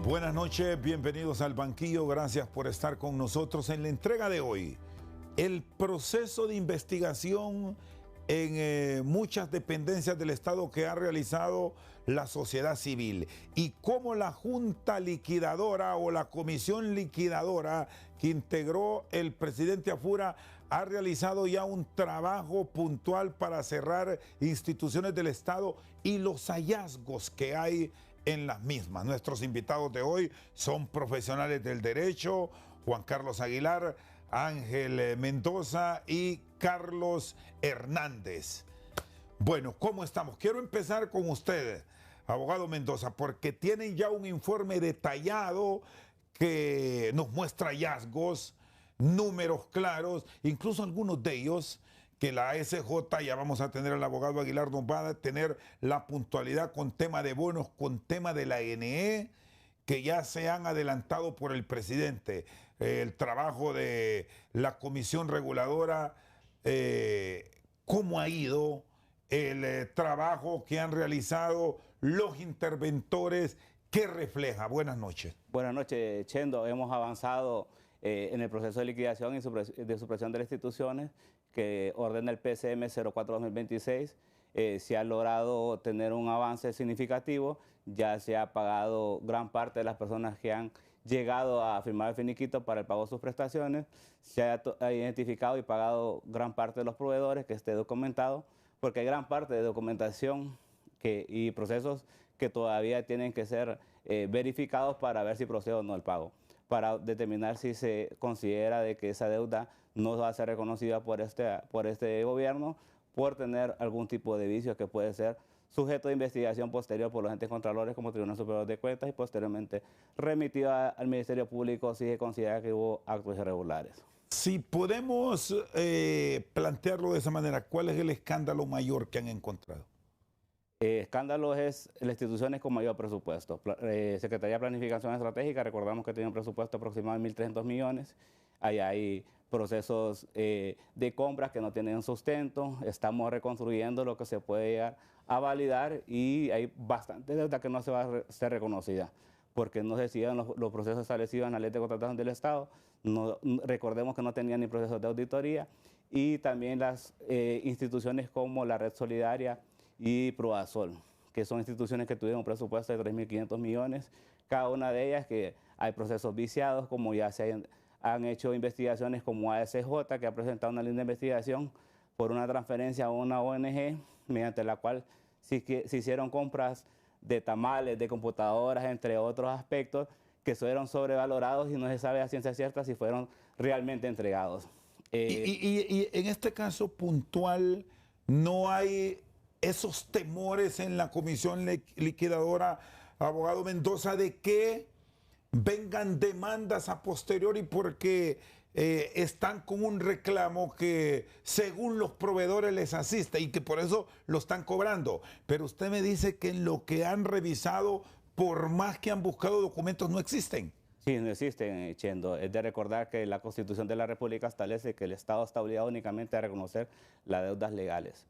Buenas noches, bienvenidos al Banquillo, gracias por estar con nosotros en la entrega de hoy. El proceso de investigación en muchas dependencias del Estado que ha realizado la sociedad civil y cómo la Junta Liquidadora o la Comisión Liquidadora que integró el presidente Afura ha realizado ya un trabajo puntual para cerrar instituciones del Estado y los hallazgos que hay en las mismas. Nuestros invitados de hoy son profesionales del derecho, Juan Carlos Aguilar, Ángel Mendoza y Carlos Hernández. Bueno, ¿cómo estamos? Quiero empezar con ustedes, abogado Mendoza, porque tienen ya un informe detallado que nos muestra hallazgos, números claros, incluso algunos de ellos que la ASJ, ya vamos a tener al abogado Aguilar, nos va a tener la puntualidad con tema de bonos, con tema de la NE, que ya se han adelantado por el presidente. El trabajo de la comisión reguladora, cómo ha ido el trabajo que han realizado los interventores, ¿qué refleja? Buenas noches. Buenas noches, Chendo. Hemos avanzado en el proceso de liquidación y de supresión de las instituciones que ordena el PCM 04-2026. Se ha logrado tener un avance significativo, ya se ha pagado gran parte de las personas que han llegado a firmar el finiquito para el pago de sus prestaciones, se ha identificado y pagado gran parte de los proveedores que esté documentado, porque hay gran parte de documentación y procesos que todavía tienen que ser verificados para ver si procede o no el pago, para determinar si se considera de que esa deuda no va a ser reconocida por este gobierno por tener algún tipo de vicio que puede ser sujeto de investigación posterior por los entes contralores como Tribunal Superior de Cuentas y posteriormente remitido al Ministerio Público si se considera que hubo actos irregulares. Si podemos plantearlo de esa manera, ¿cuál es el escándalo mayor que han encontrado? Escándalos es las instituciones con mayor presupuesto. Secretaría de Planificación Estratégica, recordamos que tiene un presupuesto aproximado de 1.300 millones. Ahí hay procesos de compras que no tienen sustento. Estamos reconstruyendo lo que se puede llegar a validar y hay bastante deuda que no se va a ser reconocida porque no se siguen los procesos establecidos en la Ley de Contratación del Estado. Recordemos que no tenían ni procesos de auditoría y también las instituciones como la Red Solidaria y Proasol, que son instituciones que tuvieron un presupuesto de 3.500 millones, cada una de ellas que hay procesos viciados, como ya se han hecho investigaciones como ASJ, que ha presentado una línea de investigación por una transferencia a una ONG, mediante la cual se hicieron compras de tamales, de computadoras, entre otros aspectos, que fueron sobrevalorados y no se sabe a ciencia cierta si fueron realmente entregados. Y en este caso puntual, ¿no hay esos temores en la comisión liquidadora, abogado Mendoza, de que vengan demandas a posteriori porque están con un reclamo que según los proveedores les asiste y que por eso lo están cobrando? Pero usted me dice que en lo que han revisado, por más que han buscado documentos, no existen. Sí, no existen, Chendo. Es de recordar que la Constitución de la República establece que el Estado está obligado únicamente a reconocer las deudas legales.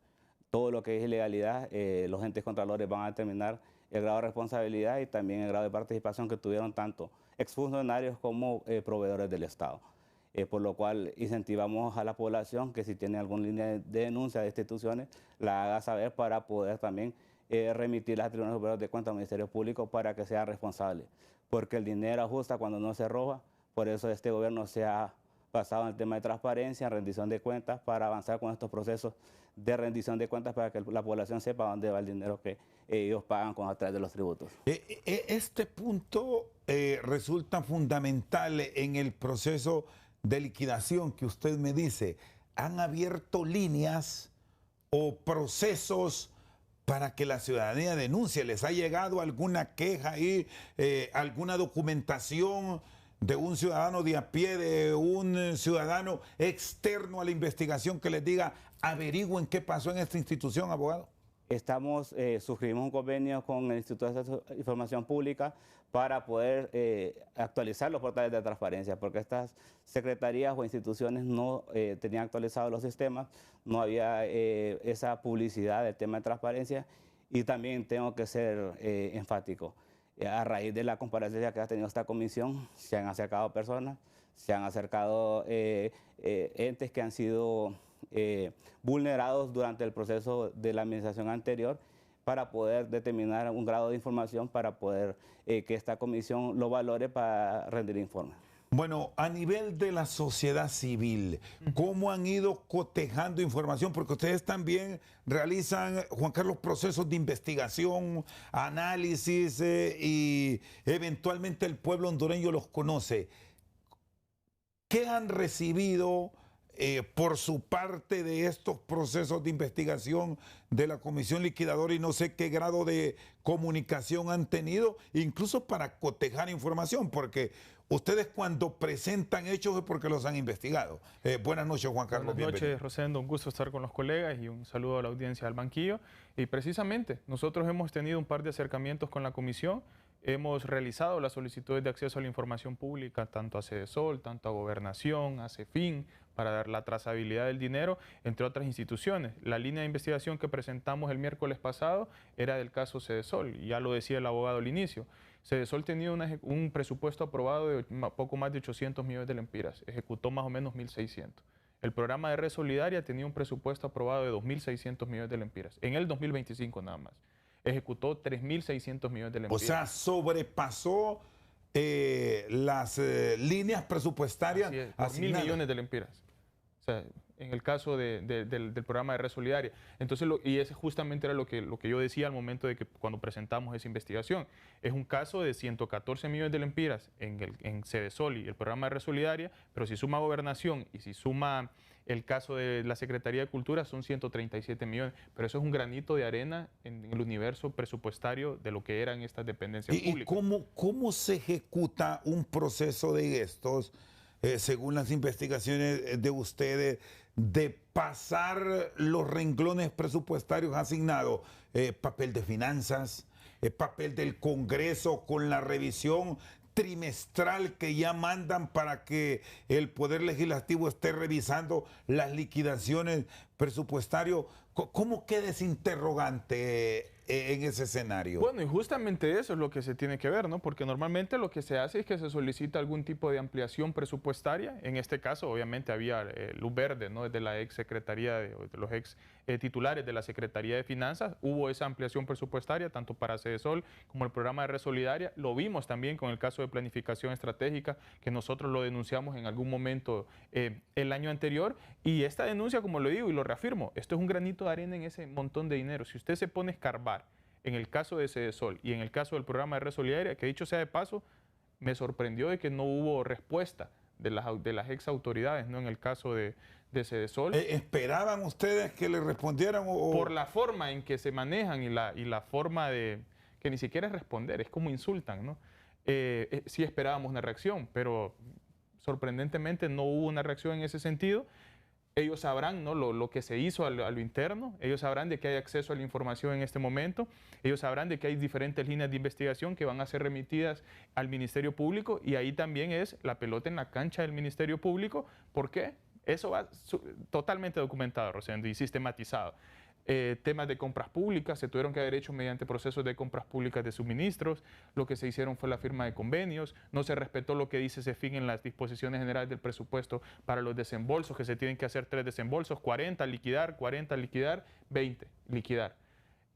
Todo lo que es ilegalidad, los entes contralores van a determinar el grado de responsabilidad y también el grado de participación que tuvieron tanto exfuncionarios como proveedores del Estado. Por lo cual incentivamos a la población que si tiene alguna línea de denuncia de instituciones, la haga saber para poder también remitirla a Tribunal Superior de Cuentas al Ministerio Público para que sea responsable. Porque el dinero ajusta cuando no se roba, por eso este gobierno se ha basado en el tema de transparencia, rendición de cuentas, para avanzar con estos procesos de rendición de cuentas para que la población sepa dónde va el dinero que ellos pagan a través de los tributos. Este punto resulta fundamental en el proceso de liquidación que usted me dice. ¿Han abierto líneas o procesos para que la ciudadanía denuncie? ¿Les ha llegado alguna queja ahí, alguna documentación de un ciudadano de a pie, de un ciudadano externo a la investigación que les diga, averigüen qué pasó en esta institución, abogado? Suscribimos un convenio con el Instituto de Información Pública para poder actualizar los portales de transparencia, porque estas secretarías o instituciones no tenían actualizados los sistemas, no había esa publicidad del tema de transparencia y también tengo que ser enfático. A raíz de la comparecencia que ha tenido esta comisión, se han acercado personas, se han acercado entes que han sido vulnerados durante el proceso de la administración anterior para poder determinar un grado de información para poder que esta comisión lo valore para rendir informe. Bueno, a nivel de la sociedad civil, ¿cómo han ido cotejando información? Porque ustedes también realizan, Juan Carlos, procesos de investigación, análisis y eventualmente el pueblo hondureño los conoce. ¿Qué han recibido por su parte de estos procesos de investigación de la Comisión Liquidadora y no sé qué grado de comunicación han tenido, incluso para cotejar información? Porque ustedes cuando presentan hechos es porque los han investigado. Buenas noches, Juan Carlos. Buenas noches, Rosendo. Un gusto estar con los colegas y un saludo a la audiencia del banquillo. Y precisamente, nosotros hemos tenido un par de acercamientos con la comisión. Hemos realizado las solicitudes de acceso a la información pública, tanto a Cedesol, tanto a Gobernación, a CEFIN, para dar la trazabilidad del dinero, entre otras instituciones. La línea de investigación que presentamos el miércoles pasado era del caso Cedesol, y ya lo decía el abogado al inicio. Cedesol tenía un presupuesto aprobado de poco más de 800 millones de lempiras, ejecutó más o menos 1.600. El programa de Red Solidaria tenía un presupuesto aprobado de 2.600 millones de lempiras, en el 2025 nada más. Ejecutó 3.600 millones de lempiras. O sea, sobrepasó las líneas presupuestarias. Así es, por 1.000 millones de lempiras. O sea, en el caso del programa de Red Solidaria. Entonces, y ese justamente era lo que yo decía al momento de que cuando presentamos esa investigación. Es un caso de 114 millones de lempiras en Cedesol y el programa de Red Solidaria, pero si suma Gobernación y si suma el caso de la Secretaría de Cultura son 137 millones, pero eso es un granito de arena en el universo presupuestario de lo que eran estas dependencias públicas. ¿Y cómo se ejecuta un proceso de estos, según las investigaciones de ustedes, de pasar los renglones presupuestarios asignados, papel de finanzas, papel del Congreso con la revisión trimestral que ya mandan para que el Poder Legislativo esté revisando las liquidaciones presupuestarias? ¿Cómo queda ese interrogante en ese escenario? Bueno, y justamente eso es lo que se tiene que ver, ¿no? Porque normalmente lo que se hace es que se solicita algún tipo de ampliación presupuestaria. En este caso, obviamente, había luz verde, ¿no? Desde la ex secretaría, de los ex titulares de la Secretaría de Finanzas. Hubo esa ampliación presupuestaria, tanto para Cedesol como el programa de Red Solidaria. Lo vimos también con el caso de planificación estratégica, que nosotros lo denunciamos en algún momento el año anterior. Y esta denuncia, como lo digo y lo reafirmo, esto es un granito de arena en ese montón de dinero. Si usted se pone a escarbar en el caso de Cedesol y en el caso del programa de Red Solidaria, que dicho sea de paso, me sorprendió de que no hubo respuesta de las ex autoridades, ¿no? En el caso de Cedesol. ¿Esperaban ustedes que le respondieran? Por la forma en que se manejan y la forma de que ni siquiera es responder, es como insultan, ¿no? Sí esperábamos una reacción, pero sorprendentemente no hubo una reacción en ese sentido. Ellos sabrán, ¿no? lo que se hizo a lo interno, ellos sabrán de que hay acceso a la información en este momento, ellos sabrán de que hay diferentes líneas de investigación que van a ser remitidas al Ministerio Público, y ahí también es la pelota en la cancha del Ministerio Público. ¿Por qué? Eso va totalmente documentado, Rosendo, y sistematizado. Temas de compras públicas se tuvieron que haber hecho mediante procesos de compras públicas de suministros. Lo que se hicieron fue la firma de convenios. No se respetó lo que dice CEFIN en las disposiciones generales del presupuesto para los desembolsos, que se tienen que hacer 3 desembolsos, 40 liquidar, 40 liquidar, 20 liquidar.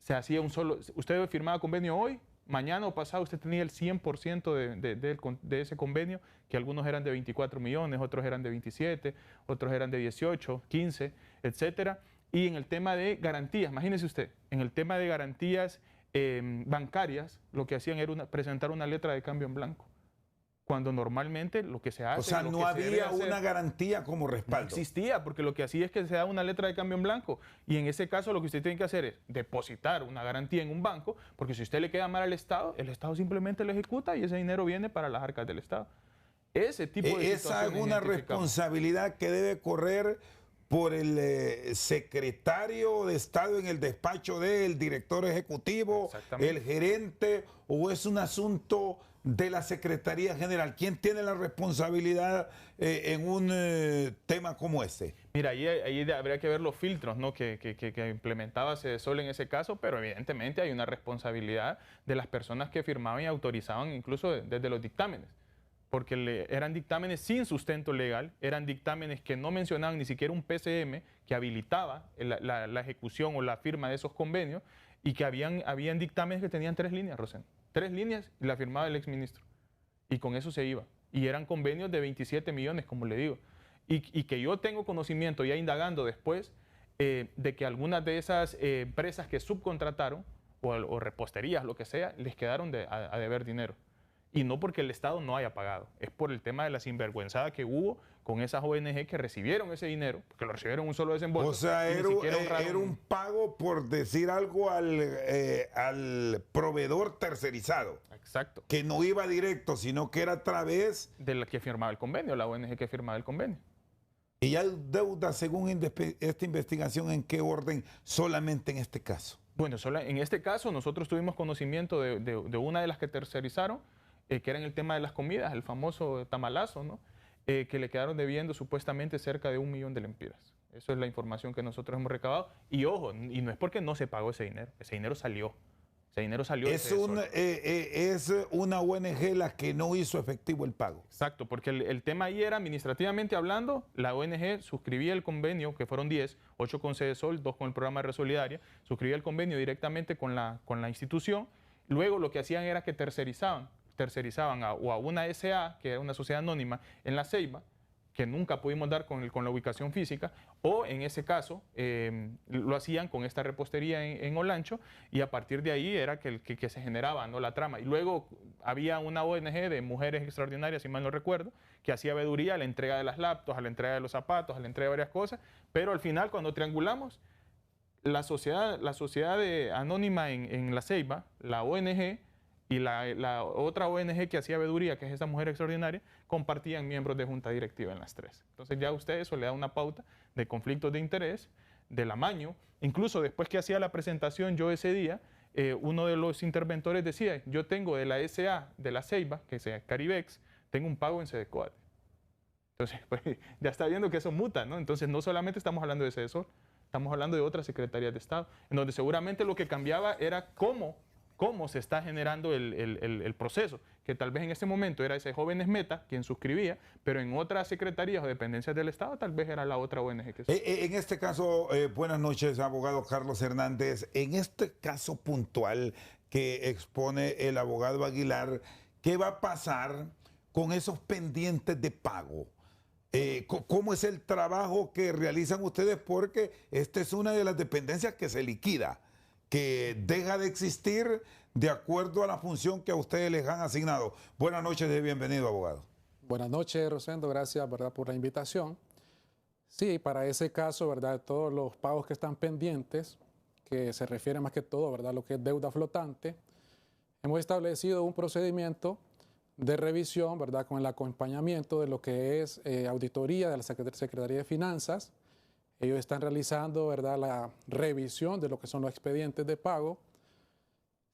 Se hacía un solo. Usted firmaba convenio hoy, mañana o pasado usted tenía el 100% de ese convenio, que algunos eran de 24 millones, otros eran de 27, otros eran de 18, 15, etcétera. Y en el tema de garantías, imagínese usted, en el tema de garantías bancarias, lo que hacían era presentar una letra de cambio en blanco, cuando normalmente lo que se hace... O sea, no había una garantía como respaldo. No existía, porque lo que hacía es que se da una letra de cambio en blanco, y en ese caso lo que usted tiene que hacer es depositar una garantía en un banco, porque si usted le queda mal al Estado, el Estado simplemente lo ejecuta y ese dinero viene para las arcas del Estado. Ese tipo de Esa es una responsabilidad que debe correr por el secretario de Estado en el despacho del director ejecutivo, el gerente, o es un asunto de la Secretaría General? ¿Quién tiene la responsabilidad en un tema como este? Mira, ahí habría que ver los filtros, ¿no? que implementaba Sedesol en ese caso, pero evidentemente hay una responsabilidad de las personas que firmaban y autorizaban incluso desde los dictámenes, porque eran dictámenes sin sustento legal, eran dictámenes que no mencionaban ni siquiera un PCM que habilitaba la ejecución o la firma de esos convenios, y que habían dictámenes que tenían 3 líneas, Rosendo. 3 líneas y la firmaba el exministro. Y con eso se iba. Y eran convenios de 27 millones, como le digo. Y que yo tengo conocimiento, ya indagando después, de que algunas de esas empresas que subcontrataron, o reposterías, lo que sea, les quedaron a deber dinero. Y no porque el Estado no haya pagado, es por el tema de la sinvergüenzada que hubo con esas ONG que recibieron ese dinero, porque lo recibieron un solo desembolso. O sea, era un pago, por decir algo, al proveedor tercerizado. Exacto. Que no iba directo, sino que era a través de la que firmaba el convenio, la ONG que firmaba el convenio. ¿Y hay deuda según esta investigación en qué orden solamente en este caso? Bueno, en este caso nosotros tuvimos conocimiento de una de las que tercerizaron, que era en el tema de las comidas, el famoso tamalazo, ¿no? Que le quedaron debiendo supuestamente cerca de 1 millón de lempiras. Eso es la información que nosotros hemos recabado. Y ojo, y no es porque no se pagó ese dinero salió. Ese dinero salió. Es una ONG la que no hizo efectivo el pago. Exacto, porque el tema ahí era, administrativamente hablando, la ONG suscribía el convenio, que fueron 10, 8 con Sedesol, 2 con el programa de Red Solidaria, suscribía el convenio directamente con la institución. Luego lo que hacían era que tercerizaban a una SA, que era una sociedad anónima, en La Ceiba, que nunca pudimos dar con la ubicación física, o en ese caso lo hacían con esta repostería en Olancho, y a partir de ahí era que se generaba, ¿no?, la trama. Y luego había una ONG de Mujeres Extraordinarias, si mal no recuerdo, que hacía veeduría a la entrega de las laptops, a la entrega de los zapatos, a la entrega de varias cosas, pero al final, cuando triangulamos, la sociedad anónima en La Ceiba, la ONG, y la otra ONG que hacía veeduría, que es esa Mujer Extraordinaria, compartían miembros de junta directiva en las 3. Entonces ya usted eso le da una pauta de conflictos de interés, del amaño. Incluso después que hacía la presentación yo ese día, uno de los interventores decía, yo tengo de la SA de La Ceiba, que es Caribex, tengo un pago en Sedecoate. Entonces, pues, ya está viendo que eso muta, ¿no? Entonces no solamente estamos hablando de Sedesol, estamos hablando de otras secretarías de Estado, en donde seguramente lo que cambiaba era cómo se está generando el proceso, que tal vez en ese momento era ese Jóvenes Meta quien suscribía, pero en otras secretarías o dependencias del Estado tal vez era la otra ONG que en este caso, buenas noches, abogado Carlos Hernández. En este caso puntual que expone el abogado Aguilar, ¿qué va a pasar con esos pendientes de pago? ¿Cómo es el trabajo que realizan ustedes? Porque esta es una de las dependencias que se liquida, que deja de existir de acuerdo a la función que a ustedes les han asignado. Buenas noches y bienvenido, abogado. Buenas noches, Rosendo. Gracias, ¿verdad?, por la invitación. Sí, para ese caso, ¿verdad?, todos los pagos que están pendientes, que se refiere más que todo, ¿verdad?, a lo que es deuda flotante, hemos establecido un procedimiento de revisión, ¿verdad?, con el acompañamiento de lo que es auditoría de la Secretaría de Finanzas. Ellos están realizando, ¿verdad?, la revisión de lo que son los expedientes de pago.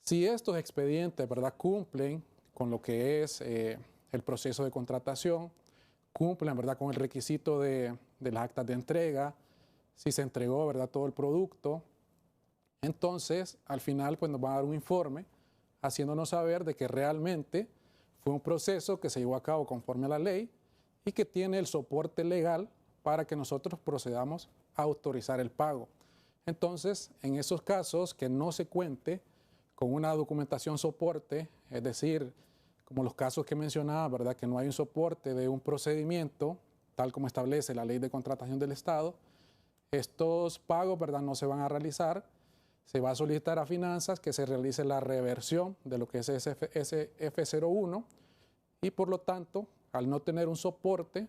Si estos expedientes, ¿verdad?, cumplen con lo que es el proceso de contratación, cumplen, ¿verdad?, con el requisito de las actas de entrega, si se entregó, ¿verdad?, todo el producto, entonces al final pues nos van a dar un informe haciéndonos saber de que realmente fue un proceso que se llevó a cabo conforme a la ley y que tiene el soporte legal para que nosotros procedamos a autorizar el pago. Entonces, en esos casos que no se cuente con una documentación soporte, es decir, como los casos que mencionaba, ¿verdad?, que no hay un soporte de un procedimiento, tal como establece la Ley de Contratación del Estado, estos pagos, ¿verdad?, no se van a realizar. Se va a solicitar a Finanzas que se realice la reversión de lo que es ese F01 y, por lo tanto, al no tener un soporte,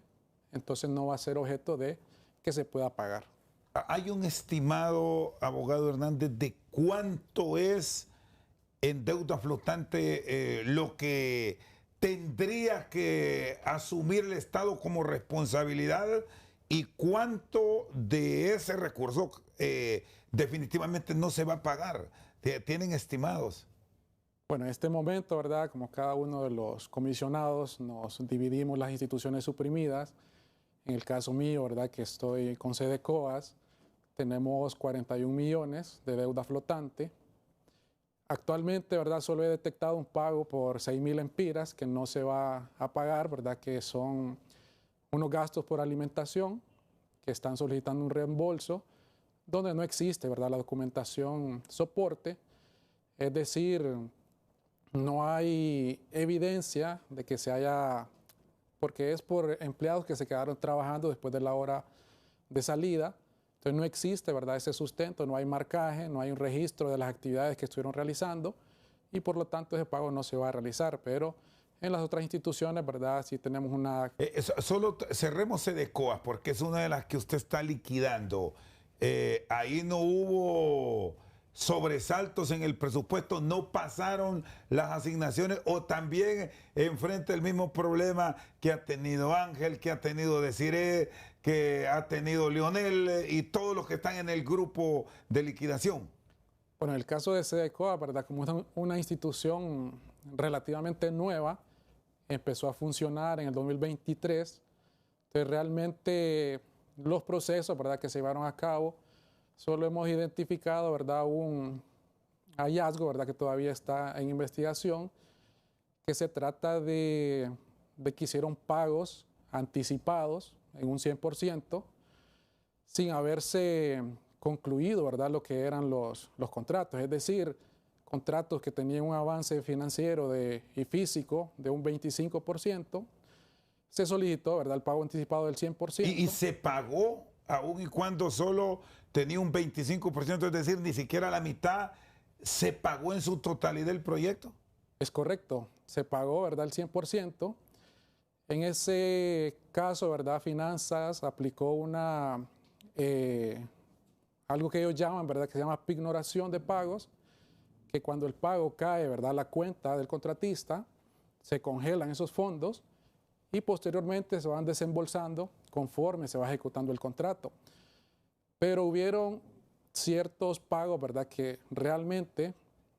entonces no va a ser objeto de que se pueda pagar. ¿Hay un estimado, abogado Hernández, de cuánto es en deuda flotante lo que tendría que asumir el Estado como responsabilidad y cuánto de ese recurso definitivamente no se va a pagar? ¿Tienen estimados? Bueno, en este momento, ¿verdad? Como cada uno de los comisionados, nos dividimos las instituciones suprimidas. En el caso mío, ¿verdad? Que estoy con SEDECOAS, tenemos 41 millones de deuda flotante. Actualmente, ¿verdad? Solo he detectado un pago por 6,000 empiras que no se va a pagar, ¿verdad? Que son unos gastos por alimentación que están solicitando un reembolso donde no existe, ¿verdad? La documentación soporte. Es decir, no hay evidencia de que se haya, porque es por empleados que se quedaron trabajando después de la hora de salida. Entonces no existe, ¿verdad? Ese sustento, no hay marcaje, no hay un registro de las actividades que estuvieron realizando y por lo tanto ese pago no se va a realizar. Pero en las otras instituciones, ¿verdad? Sí tenemos una... Solo cerremos SEDECOAS porque es una de las que usted está liquidando. Ahí no hubo sobresaltos en el presupuesto, no pasaron las asignaciones o también enfrenta el mismo problema que ha tenido Ángel, que ha tenido Desiree, que ha tenido Leonel y todos los que están en el grupo de liquidación. Bueno, en el caso de SEDECOA, ¿verdad? Como es una institución relativamente nueva, empezó a funcionar en el 2023, entonces realmente los procesos, ¿verdad? Que se llevaron a cabo, solo hemos identificado, ¿verdad? Un hallazgo, ¿verdad? Que todavía está en investigación, que se trata de que hicieron pagos anticipados en un 100%, sin haberse concluido, ¿verdad? Lo que eran los contratos, es decir, contratos que tenían un avance financiero y físico de un 25%, se solicitó, ¿verdad? El pago anticipado del 100%. ¿Y se pagó aún y cuando solo tenía un 25%, es decir, ni siquiera la mitad, se pagó en su totalidad el proyecto? Es correcto, se pagó, ¿verdad? El 100%. En ese caso, ¿verdad? Finanzas aplicó algo que ellos llaman, ¿verdad? Que se llama pignoración de pagos, que cuando el pago cae, ¿verdad? La cuenta del contratista, se congelan esos fondos y posteriormente se van desembolsando conforme se va ejecutando el contrato. Pero hubieron ciertos pagos, ¿verdad? Que realmente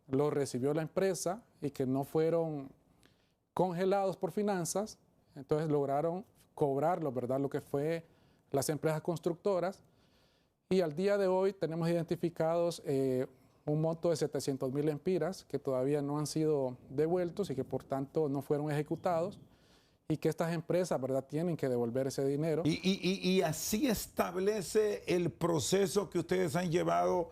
los recibió la empresa y que no fueron congelados por finanzas, entonces lograron cobrarlo, ¿verdad? Lo que fue las empresas constructoras. Y al día de hoy tenemos identificados un monto de 700,000 empiras que todavía no han sido devueltos y que por tanto no fueron ejecutados y que estas empresas, ¿verdad? Tienen que devolver ese dinero. Y así establece el proceso que ustedes han llevado,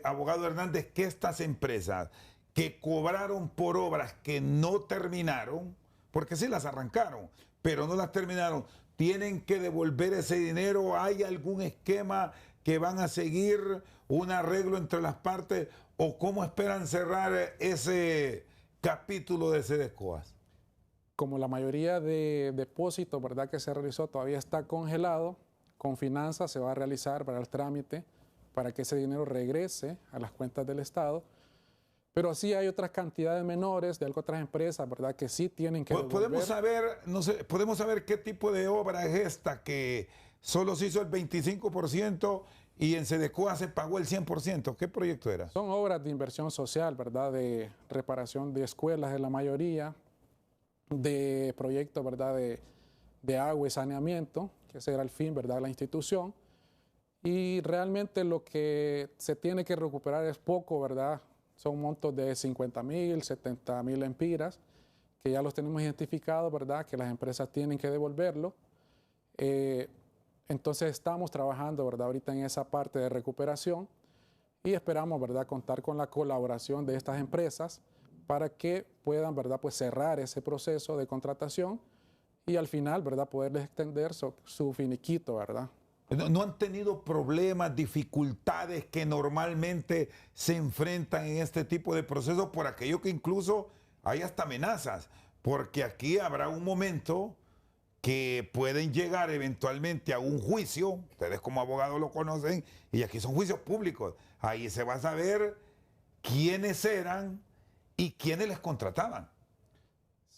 abogado Hernández, que estas empresas que cobraron por obras que no terminaron, porque sí las arrancaron, pero no las terminaron, tienen que devolver ese dinero. ¿Hay algún esquema que van a seguir, un arreglo entre las partes, o cómo esperan cerrar ese capítulo de SEDECOAS? Como la mayoría de depósitos, ¿verdad? Que se realizó todavía está congelado, con finanzas se va a realizar para el trámite para que ese dinero regrese a las cuentas del Estado. Pero así hay otras cantidades menores de otras empresas, ¿verdad? Que sí tienen que devolver. Podemos saber, no sé, podemos saber qué tipo de obra es esta que solo se hizo el 25% y en SEDECOAS se pagó el 100%. ¿Qué proyecto era? Son obras de inversión social, ¿verdad? De reparación de escuelas, de la mayoría, de proyectos, ¿verdad? De agua y saneamiento, que ese era el fin, ¿verdad? De la institución. Y realmente lo que se tiene que recuperar es poco, ¿verdad? Son montos de 50,000, 70,000 empiras, que ya los tenemos identificados, ¿verdad? Que las empresas tienen que devolverlo. Entonces estamos trabajando, ¿verdad? Ahorita en esa parte de recuperación y esperamos, ¿verdad? Contar con la colaboración de estas empresas para que puedan, ¿verdad? Pues cerrar ese proceso de contratación y al final, ¿verdad? Poderles extender su finiquito, ¿verdad? ¿No han tenido problemas, dificultades que normalmente se enfrentan en este tipo de procesos? Por aquello que incluso hay hasta amenazas, porque aquí habrá un momento que pueden llegar eventualmente a un juicio, ustedes como abogados lo conocen, y aquí son juicios públicos. Ahí se va a saber quiénes eran y quiénes les contrataban.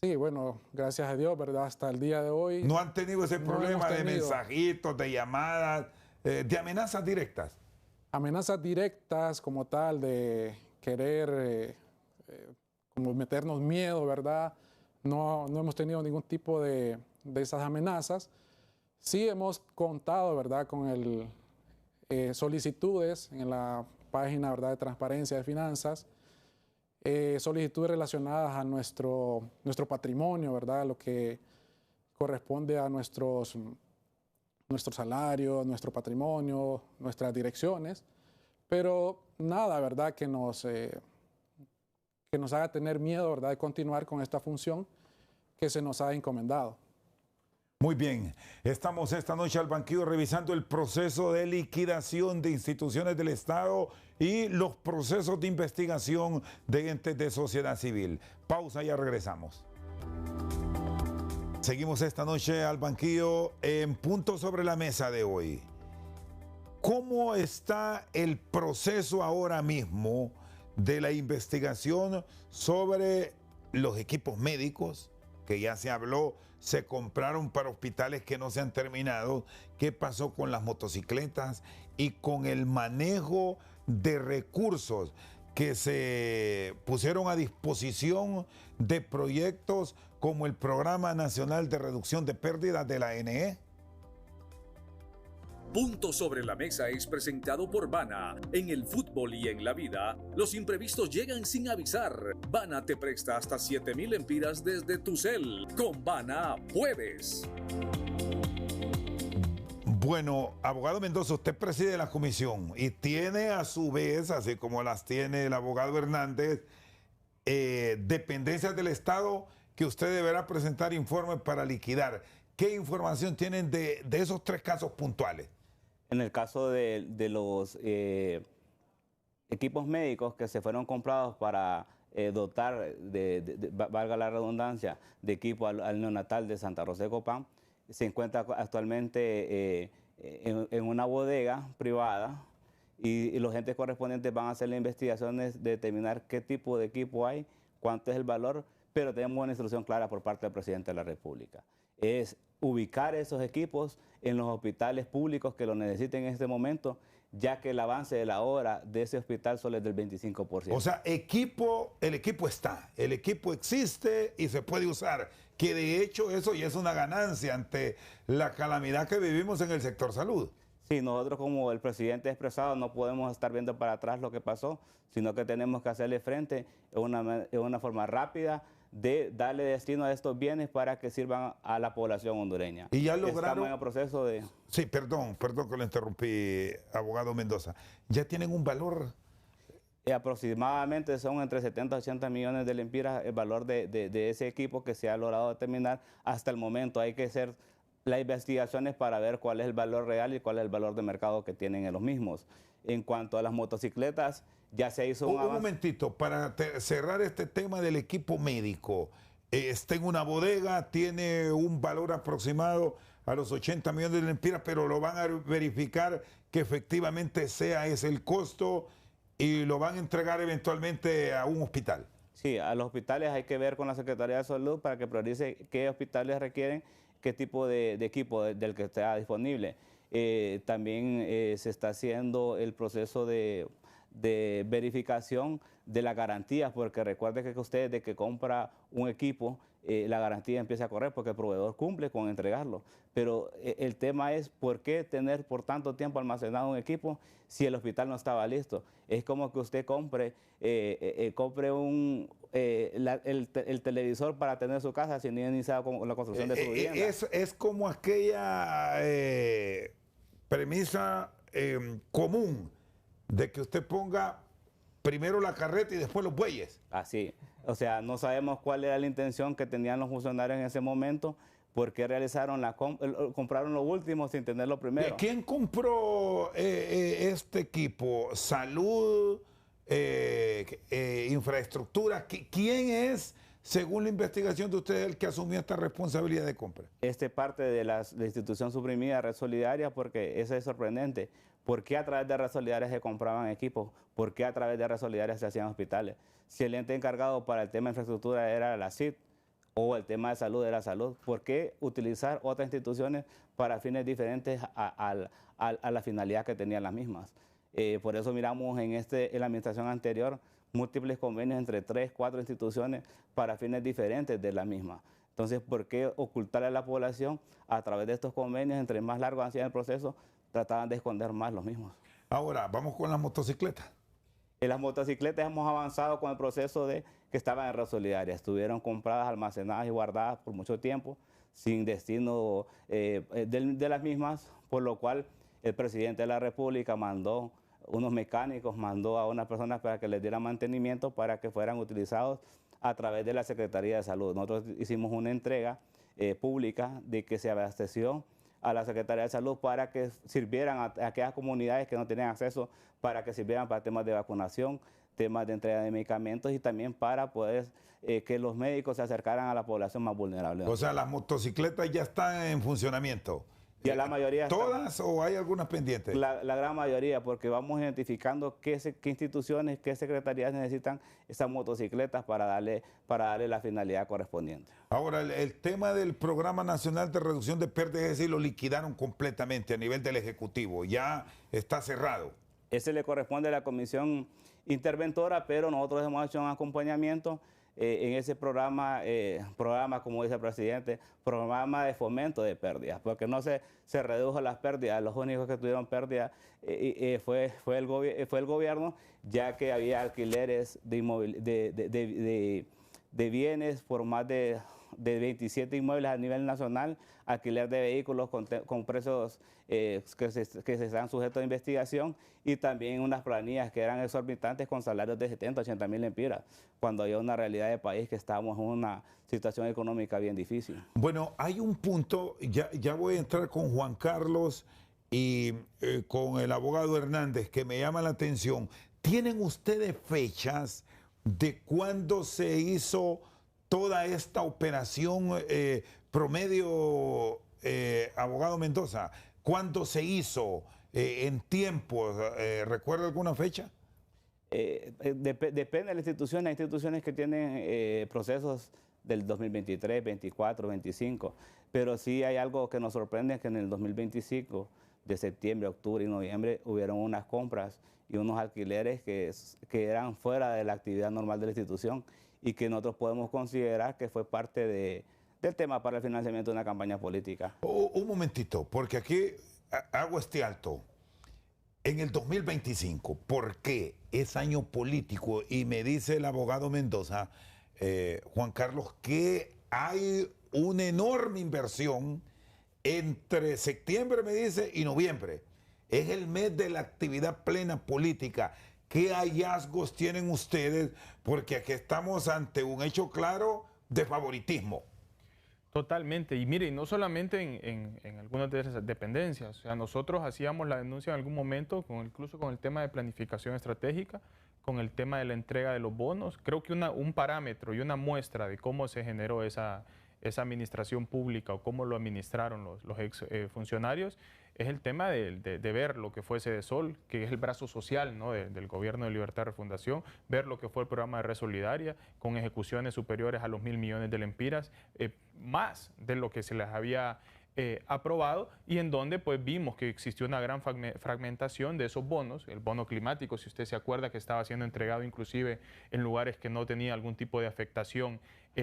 Sí, bueno, gracias a Dios, ¿verdad? Hasta el día de hoy. ¿No han tenido ese problema de mensajitos, de llamadas, de amenazas directas? Amenazas directas como tal de querer como meternos miedo, ¿verdad? No hemos tenido ningún tipo de esas amenazas. Sí hemos contado, ¿verdad?, con solicitudes en la página, ¿verdad?, de transparencia de finanzas, solicitudes relacionadas a nuestro patrimonio, ¿verdad?, lo que corresponde a nuestro salario, nuestro patrimonio, nuestras direcciones, pero nada, ¿verdad?, que nos haga tener miedo, ¿verdad?, de continuar con esta función que se nos ha encomendado. Muy bien, estamos esta noche al banquillo revisando el proceso de liquidación de instituciones del Estado y los procesos de investigación de entes de sociedad civil. Pausa, ya regresamos. Seguimos esta noche al banquillo en Punto sobre la Mesa de hoy. ¿Cómo está el proceso ahora mismo de la investigación sobre los equipos médicos, que ya se habló, se compraron para hospitales que no se han terminado? ¿Qué pasó con las motocicletas y con el manejo de recursos que se pusieron a disposición de proyectos como el Programa Nacional de Reducción de Pérdidas de la ANE? Punto sobre la Mesa es presentado por Bana. En el fútbol y en la vida, los imprevistos llegan sin avisar. Bana te presta hasta 7,000 lempiras desde tu cel. Con Bana puedes. Bueno, abogado Mendoza, usted preside la comisión y tiene a su vez, así como las tiene el abogado Hernández, dependencias del Estado que usted deberá presentar informes para liquidar. ¿Qué información tienen de esos 3 casos puntuales? En el caso de los equipos médicos que se fueron comprados para dotar, valga la redundancia, de equipo al neonatal de Santa Rosa de Copán, se encuentra actualmente en una bodega privada y los entes correspondientes van a hacer las investigaciones de determinar qué tipo de equipo hay, cuánto es el valor, pero tenemos una instrucción clara por parte del presidente de la República. Es ubicar esos equipos en los hospitales públicos que lo necesiten en este momento, ya que el avance de la obra de ese hospital solo es del 25%. O sea, el equipo está, el equipo existe y se puede usar, que de hecho eso ya es una ganancia ante la calamidad que vivimos en el sector salud. Sí, nosotros como el presidente ha expresado no podemos estar viendo para atrás lo que pasó, sino que tenemos que hacerle frente en una forma rápida de darle destino a estos bienes para que sirvan a la población hondureña. Y ya lograron... Estamos en el proceso de... Sí, perdón que lo interrumpí, abogado Mendoza. ¿Ya tienen un valor? Aproximadamente son entre 70 y 80 millones de lempiras el valor de ese equipo que se ha logrado determinar hasta el momento. Hay que hacer las investigaciones para ver cuál es el valor real y cuál es el valor de mercado que tienen en los mismos. En cuanto a las motocicletas, ya se hizo un avance. Un momentito, para cerrar este tema del equipo médico. Está en una bodega, tiene un valor aproximado a los 80 millones de lempiras, pero lo van a verificar que efectivamente sea ese el costo y lo van a entregar eventualmente a un hospital. Sí, a los hospitales hay que ver con la Secretaría de Salud para que priorice qué hospitales requieren qué tipo de equipo del que está disponible. También se está haciendo el proceso de verificación de las garantías, porque recuerde que usted de que compra un equipo, la garantía empieza a correr porque el proveedor cumple con entregarlo. Pero el tema es por qué tener por tanto tiempo almacenado un equipo si el hospital no estaba listo. Es como que usted compre el televisor para tener su casa si no ha iniciado con la construcción de su vivienda. Es como aquella premisa común de que usted ponga primero la carreta y después los bueyes. Así, o sea, no sabemos cuál era la intención que tenían los funcionarios en ese momento, porque realizaron compraron lo último sin tener lo primero. ¿Quién compró este equipo? ¿Salud? ¿Infraestructura? ¿Quién es, según la investigación de ustedes, el que asumió esta responsabilidad de compra? Parte de la institución suprimida, Red Solidaria, porque eso es sorprendente. ¿Por qué a través de Red Solidaria se compraban equipos? ¿Por qué a través de Red Solidaria se hacían hospitales? Si el ente encargado para el tema de infraestructura era la CID o el tema de salud era salud, ¿por qué utilizar otras instituciones para fines diferentes a la finalidad que tenían las mismas? Por eso miramos en la administración anterior múltiples convenios entre 3, 4 instituciones para fines diferentes de la misma. Entonces, ¿por qué ocultarle a la población a través de estos convenios? Entre más largo hacían el proceso, trataban de esconder más los mismos. Ahora, vamos con las motocicletas. En las motocicletas hemos avanzado con el proceso de que estaban en red solidaria. Estuvieron compradas, almacenadas y guardadas por mucho tiempo, sin destino de las mismas, por lo cual el presidente de la República mandó unos mecánicos, mandó a unas personas para que les dieran mantenimiento para que fueran utilizados a través de la Secretaría de Salud. Nosotros hicimos una entrega pública de que se abasteció a la Secretaría de Salud para que sirvieran a aquellas comunidades que no tenían acceso, para que sirvieran para temas de vacunación, temas de entrega de medicamentos y también para poder que los médicos se acercaran a la población más vulnerable. O sea, las motocicletas ya están en funcionamiento. Ya la mayoría ¿Todas o hay algunas pendientes? La gran mayoría, porque vamos identificando qué instituciones, qué secretarías necesitan esas motocicletas para darle la finalidad correspondiente. Ahora, el tema del Programa Nacional de Reducción de Pérdidas, es decir, lo liquidaron completamente a nivel del Ejecutivo, ya está cerrado. Ese le corresponde a la Comisión Interventora, pero nosotros hemos hecho un acompañamiento en ese programa, como dice el presidente, programa de fomento de pérdidas, porque no se redujo las pérdidas. Los únicos que tuvieron pérdidas fue el gobierno, ya que había alquileres de bienes por más de 27 inmuebles a nivel nacional, alquiler de vehículos con precios que se están sujetos a investigación, y también unas planillas que eran exorbitantes con salarios de 70, 80 mil lempiras, cuando había una realidad de país que estábamos en una situación económica bien difícil. Bueno, hay un punto, ya voy a entrar con Juan Carlos y con el abogado Hernández, que me llama la atención. ¿Tienen ustedes fechas de cuándo se hizo toda esta operación promedio, abogado Mendoza? ¿Cuándo se hizo? ¿En tiempo? ¿Recuerda alguna fecha? Depende de la institución. Hay instituciones que tienen procesos del 2023, 24, 25, pero sí hay algo que nos sorprende, que en el 2025, de septiembre, octubre y noviembre, hubieron unas compras y unos alquileres que eran fuera de la actividad normal de la institución y que nosotros podemos considerar que fue parte del tema para el financiamiento de una campaña política. Un momentito, porque aquí hago este alto. En el 2025, ¿por qué es año político? Y me dice el abogado Mendoza, Juan Carlos, que hay una enorme inversión entre septiembre, me dice, y noviembre. Es el mes de la actividad plena política. ¿Qué hallazgos tienen ustedes? Porque aquí estamos ante un hecho claro de favoritismo. Totalmente. Y mire, no solamente en algunas de esas dependencias. O sea, nosotros hacíamos la denuncia en algún momento, incluso con el tema de planificación estratégica, con el tema de la entrega de los bonos. Creo que un parámetro y una muestra de cómo se generó esa administración pública o cómo lo administraron los ex funcionarios es el tema de ver lo que fue Sedesol, que es el brazo social, ¿no?, del Gobierno de Libertad y Refundación, ver lo que fue el programa de Red Solidaria, con ejecuciones superiores a los 1.000 millones de lempiras, más de lo que se les había aprobado, y en donde pues vimos que existió una gran fragmentación de esos bonos. El bono climático, si usted se acuerda, que estaba siendo entregado inclusive en lugares que no tenía algún tipo de afectación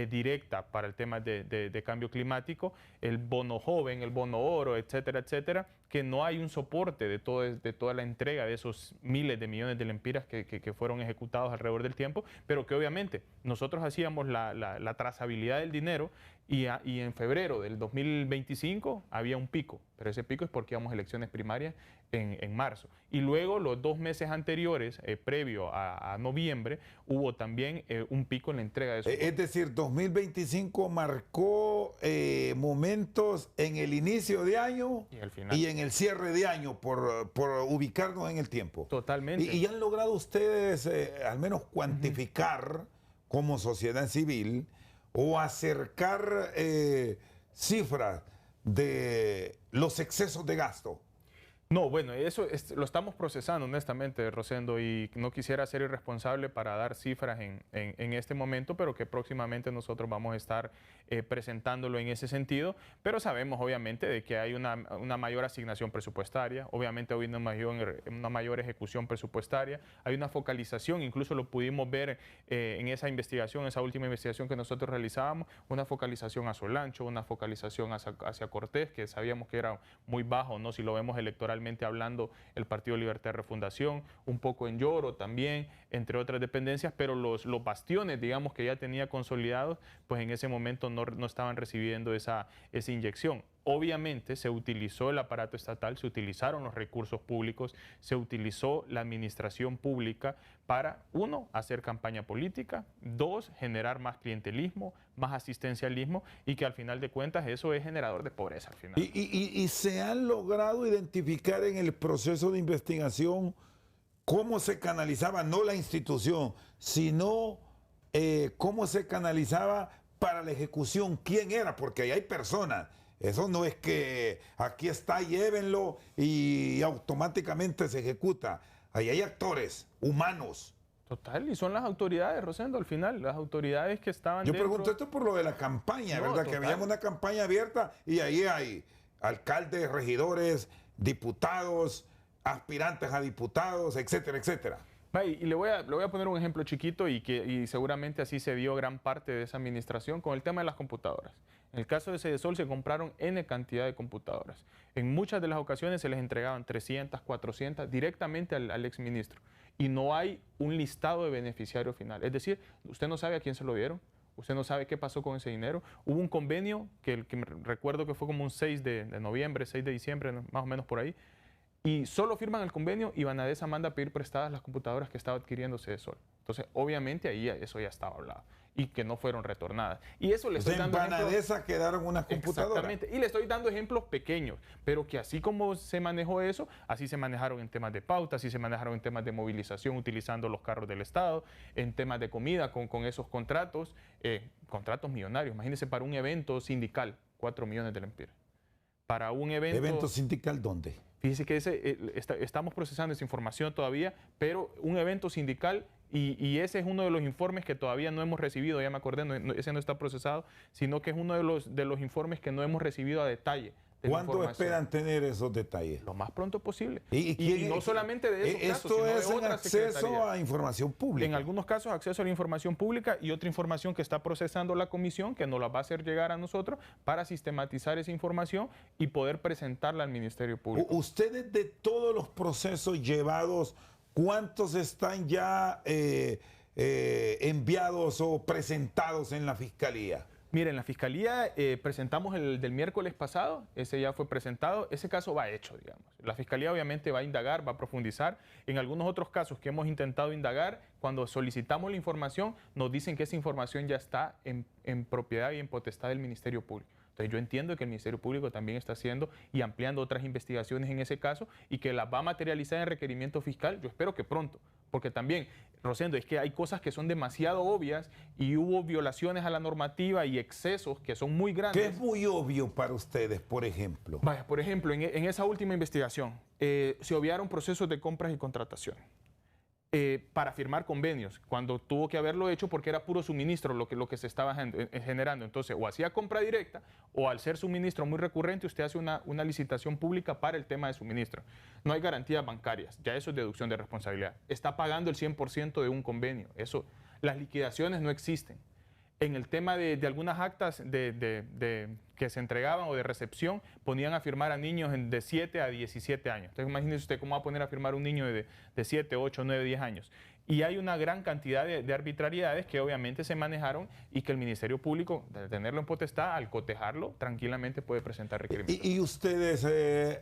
directa para el tema de cambio climático, el bono joven, el bono oro, etcétera, etcétera, que no hay un soporte de toda la entrega de esos miles de millones de lempiras que fueron ejecutados alrededor del tiempo, pero que obviamente nosotros hacíamos la trazabilidad del dinero y en febrero del 2025 había un pico, pero ese pico es porque íbamos a elecciones primarias en marzo. Y luego los 2 meses anteriores, previo a noviembre, hubo también un pico en la entrega de esos bonos. Es decir, 2025 marcó momentos en el inicio de año Y al final. y en el cierre de año, por ubicarnos en el tiempo. Totalmente. Y han logrado ustedes al menos cuantificar como sociedad civil o acercar cifras de los excesos de gasto. No, bueno, eso lo estamos procesando honestamente, Rosendo, y no quisiera ser irresponsable para dar cifras en este momento, pero que próximamente nosotros vamos a estar presentándolo en ese sentido, pero sabemos obviamente de que hay una mayor asignación presupuestaria, obviamente hay una mayor ejecución presupuestaria, hay una focalización, incluso lo pudimos ver en esa investigación, esa última investigación que nosotros realizábamos, una focalización a Solancho, una focalización hacia Cortés, que sabíamos que era muy bajo, ¿no? Si lo vemos electoralmente hablando, el Partido Libertad de Refundación, un poco en Lloro también, entre otras dependencias, pero los bastiones, digamos, que ya tenía consolidados, pues en ese momento no estaban recibiendo esa inyección. Obviamente se utilizó el aparato estatal, se utilizaron los recursos públicos, se utilizó la administración pública para, uno, hacer campaña política, dos, generar más clientelismo, más asistencialismo y que al final de cuentas eso es generador de pobreza al final. ¿Y se han logrado identificar en el proceso de investigación cómo se canalizaba, no la institución, sino cómo se canalizaba para la ejecución? ¿Quién era? Porque ahí hay personas. Eso no es que aquí está, llévenlo y automáticamente se ejecuta. Ahí hay actores humanos. Total, y son las autoridades, Rosendo, al final, las autoridades que estaban Yo dentro. pregunto esto por lo de la campaña, No, ¿verdad? total. Que habíamos una campaña abierta y ahí hay alcaldes, regidores, diputados, aspirantes a diputados, etcétera, etcétera. Y le voy a poner un ejemplo chiquito y seguramente así se dio gran parte de esa administración con el tema de las computadoras. En el caso de Sedesol se compraron N cantidad de computadoras. En muchas de las ocasiones se les entregaban 300, 400 directamente al exministro. Y no hay un listado de beneficiario final. Es decir, usted no sabe a quién se lo dieron, usted no sabe qué pasó con ese dinero. Hubo un convenio que recuerdo que fue como un 6 de noviembre, 6 de diciembre, más o menos por ahí. Y solo firman el convenio y Banadesa manda a pedir prestadas las computadoras que estaba adquiriendo Sedesol. Entonces, obviamente ahí eso ya estaba hablado y que no fueron retornadas. Y eso le estoy dando en Banadesa quedaron unas computadoras. Exactamente. Y le estoy dando ejemplos pequeños, pero que así como se manejó eso, así se manejaron en temas de pauta, así se manejaron en temas de movilización utilizando los carros del Estado, en temas de comida con esos contratos, contratos millonarios. Imagínense para un evento sindical, 4 millones de lempiras. Para un evento... ¿Evento sindical dónde? Fíjese que estamos procesando esa información todavía, pero un evento sindical, y ese es uno de los informes que todavía no hemos recibido, ya me acordé, ese no está procesado, sino que es uno de los informes que no hemos recibido a detalle. ¿Cuándo esperan tener esos detalles? Lo más pronto posible. ¿Y no solamente de esos casos, esto sino es de en otras acceso secretarías. a información pública? En algunos casos, acceso a la información pública y otra información que está procesando la comisión, que nos la va a hacer llegar a nosotros para sistematizar esa información y poder presentarla al Ministerio Público. Ustedes, de todos los procesos llevados, ¿cuántos están ya enviados o presentados en la Fiscalía? Miren, la Fiscalía presentamos el del miércoles pasado, ese ya fue presentado, ese caso va hecho, digamos. La Fiscalía obviamente va a indagar, va a profundizar. En algunos otros casos que hemos intentado indagar, cuando solicitamos la información, nos dicen que esa información ya está en propiedad y en potestad del Ministerio Público. Entonces yo entiendo que el Ministerio Público también está haciendo y ampliando otras investigaciones en ese caso y que las va a materializar en requerimiento fiscal, yo espero que pronto, porque también, Rosendo, es que hay cosas que son demasiado obvias y hubo violaciones a la normativa y excesos que son muy grandes. ¿Qué es muy obvio para ustedes, por ejemplo? Vaya, por ejemplo, en esa última investigación se obviaron procesos de compras y contratación. Para firmar convenios, cuando tuvo que haberlo hecho porque era puro suministro lo que se estaba generando. Entonces, o hacía compra directa, o al ser suministro muy recurrente, usted hace una licitación pública para el tema de suministro. No hay garantías bancarias, ya eso es deducción de responsabilidad. Está pagando el 100% de un convenio. Las liquidaciones no existen. En el tema de algunas actas que se entregaban o de recepción, ponían a firmar a niños de 7 a 17 años. Entonces, imagínese usted cómo va a poner a firmar un niño de 7, 8, 9, 10 años. Y hay una gran cantidad de arbitrariedades que obviamente se manejaron y que el Ministerio Público, de tenerlo en potestad, al cotejarlo, tranquilamente puede presentar requerimientos. ¿Y ustedes,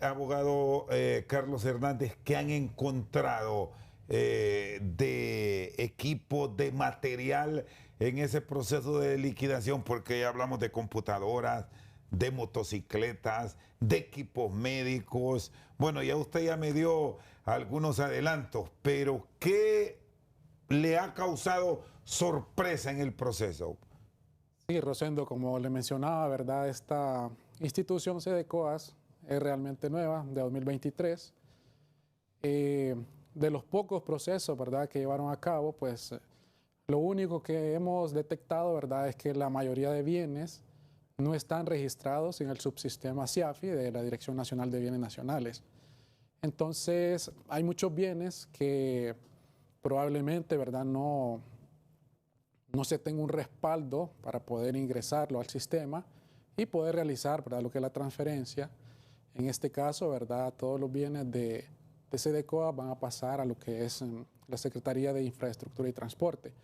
abogado Carlos Hernández, qué han encontrado de equipo, de material en ese proceso de liquidación? Porque ya hablamos de computadoras, de motocicletas, de equipos médicos. Bueno, ya usted ya me dio algunos adelantos, pero ¿qué le ha causado sorpresa en el proceso? Sí, Rosendo, como le mencionaba, ¿verdad? Esta institución Sedecoas es realmente nueva, de 2023. De los pocos procesos, ¿verdad?, que llevaron a cabo, pues lo único que hemos detectado, ¿verdad?, es que la mayoría de bienes no están registrados en el subsistema CIAFI de la Dirección Nacional de Bienes Nacionales. Entonces, hay muchos bienes que probablemente, ¿verdad?, no se tenga un respaldo para poder ingresarlo al sistema y poder realizar, ¿verdad?, lo que es la transferencia. En este caso, ¿verdad?, todos los bienes de SEDECOA van a pasar a lo que es la Secretaría de Infraestructura y Transporte.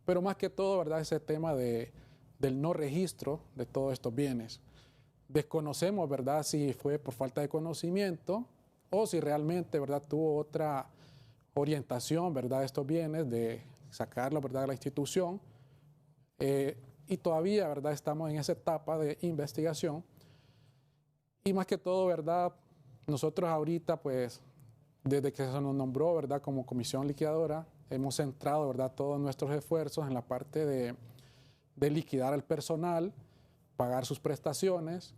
Pero más que todo, ¿verdad?, ese tema del no registro de todos estos bienes. Desconocemos, ¿verdad?, si fue por falta de conocimiento o si realmente, ¿verdad?, tuvo otra orientación, ¿verdad?, de estos bienes, de sacarlos, ¿verdad?, de la institución. Y todavía, ¿verdad?, estamos en esa etapa de investigación. Y más que todo, ¿verdad?, nosotros ahorita, pues, desde que se nos nombró, ¿verdad?, como comisión liquidadora, hemos centrado, ¿verdad?, todos nuestros esfuerzos en la parte de liquidar al personal, pagar sus prestaciones.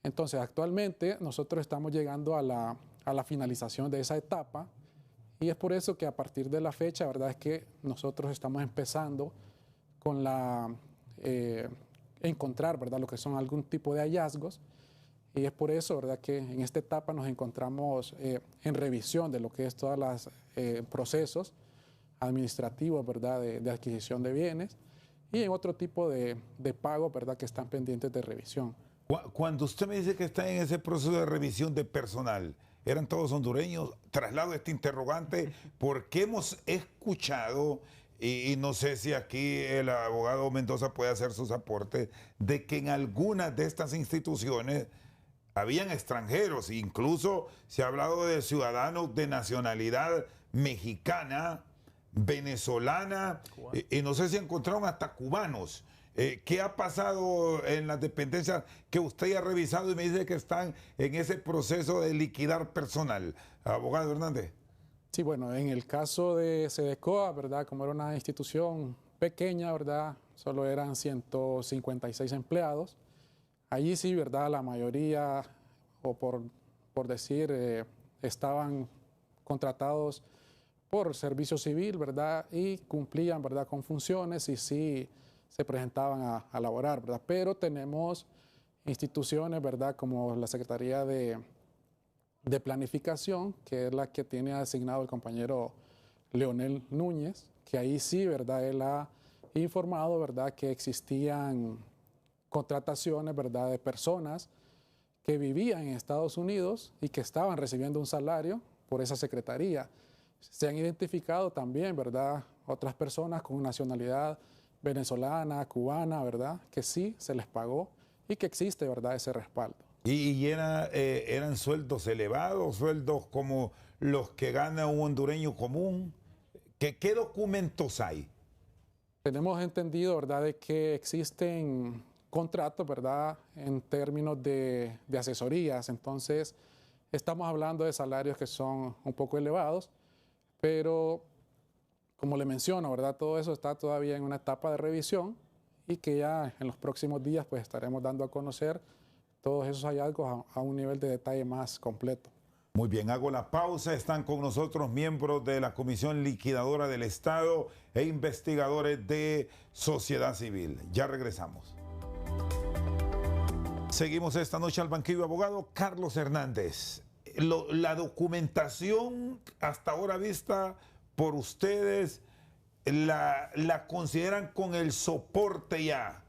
Entonces, actualmente nosotros estamos llegando a la finalización de esa etapa y es por eso que a partir de la fecha, ¿verdad?, es que nosotros estamos empezando con encontrar, ¿verdad?, lo que son algún tipo de hallazgos. Y es por eso, ¿verdad?, que en esta etapa nos encontramos en revisión de lo que es todos los procesos administrativos, ¿verdad?, de adquisición de bienes y en otro tipo de pagos, ¿verdad?, que están pendientes de revisión. Cuando usted me dice que está en ese proceso de revisión de personal, ¿eran todos hondureños? Traslado este interrogante porque hemos escuchado, y no sé si aquí el abogado Mendoza puede hacer sus aportes, de que en algunas de estas instituciones habían extranjeros, incluso se ha hablado de ciudadanos de nacionalidad mexicana, venezolana, y no sé si encontraron hasta cubanos. ¿Qué ha pasado en las dependencias que usted ha revisado y me dice que están en ese proceso de liquidar personal? Abogado Hernández. Sí, bueno, en el caso de SEDECOA, ¿verdad?, como era una institución pequeña, ¿verdad?, solo eran 156 empleados. Allí sí, ¿verdad?, la mayoría, o por decir, estaban contratados por servicio civil, ¿verdad?, y cumplían, ¿verdad?, con funciones y sí se presentaban a laborar, ¿verdad? Pero tenemos instituciones, ¿verdad?, como la Secretaría de Planificación, que es la que tiene asignado el compañero Leonel Núñez, que ahí sí, ¿verdad?, él ha informado, ¿verdad?, que existían contrataciones, ¿verdad?, de personas que vivían en Estados Unidos y que estaban recibiendo un salario por esa secretaría. Se han identificado también, ¿verdad?, otras personas con nacionalidad venezolana, cubana, ¿verdad?, que sí se les pagó y que existe, ¿verdad?, ese respaldo. ¿Y eran sueldos elevados, sueldos como los que gana un hondureño común? ¿Qué documentos hay? Tenemos entendido, ¿verdad?, de que existen contratos, ¿verdad?, en términos de asesorías. Entonces, estamos hablando de salarios que son un poco elevados, pero como le menciono, ¿verdad?, todo eso está todavía en una etapa de revisión y que ya en los próximos días pues estaremos dando a conocer todos esos hallazgos a un nivel de detalle más completo. Muy bien, hago la pausa. Están con nosotros miembros de la Comisión Liquidadora del Estado e investigadores de sociedad civil. Ya regresamos. Seguimos esta noche al banquillo abogado Carlos Hernández. La documentación hasta ahora vista por ustedes, ¿la consideran con el soporte ya